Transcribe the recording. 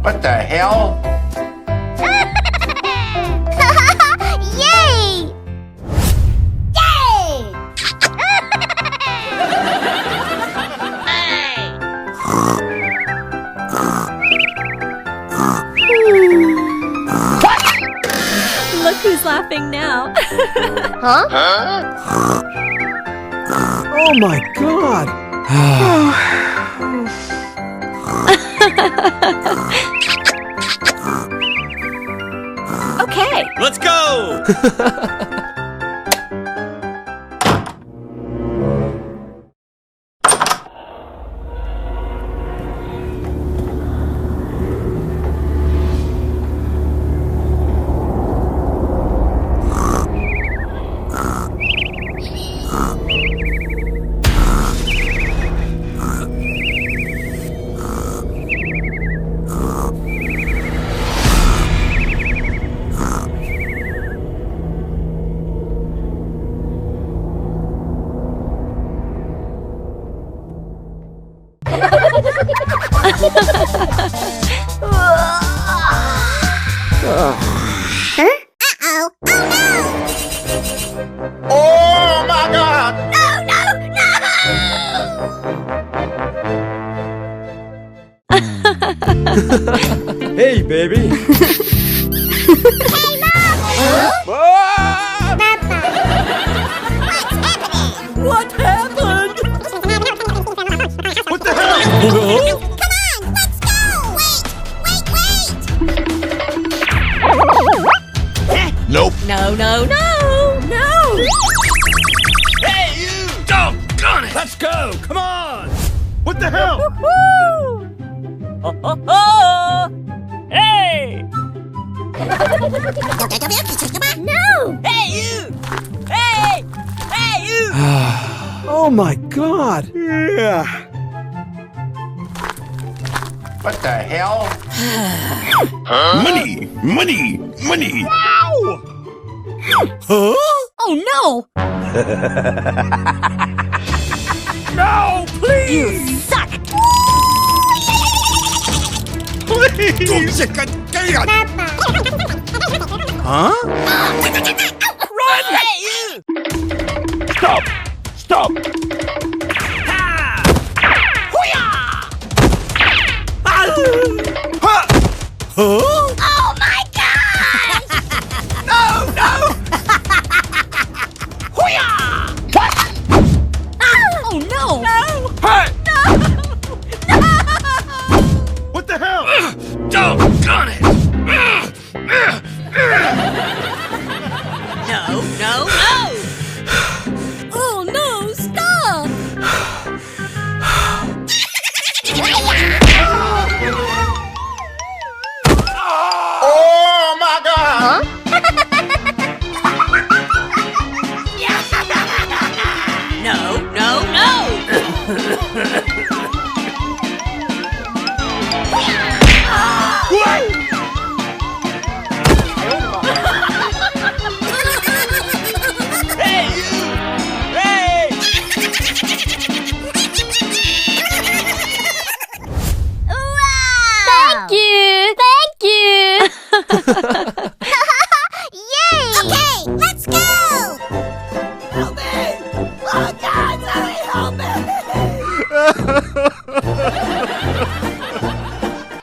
What the hell? Yay! Yay! Look who's laughing now. Huh? Oh my God! Okay. Let's go! Uh-oh. Oh, no! Oh my God! No, no, no! Hey, baby! Hey, Mom! Ah! Papa! What happened? What the hell? Come on, let's go! Wait! Nope. No, no, no, no. Hey, you! Doggone it! Let's go! Come on! What the hell? Woo! Hey! No! Hey, you! Hey! Hey, you! Oh my God! Yeah. What the hell? Money! Money! Money! Huh? Oh, no! No, please! You suck! Please! Huh? Run! Hey, you! Stop! Stop! Ha! Ha! Huh? Oh my gosh! No! No! Oh, no! No! Hey! What the hell? Doggone it! No, no, no! Oh, no, stop! Oh my God! No, no, no! Hey, you! Hey! Wow! Thank you! Thank you! Yay! Okay, let's go! Help me! Oh, God, somebody help me!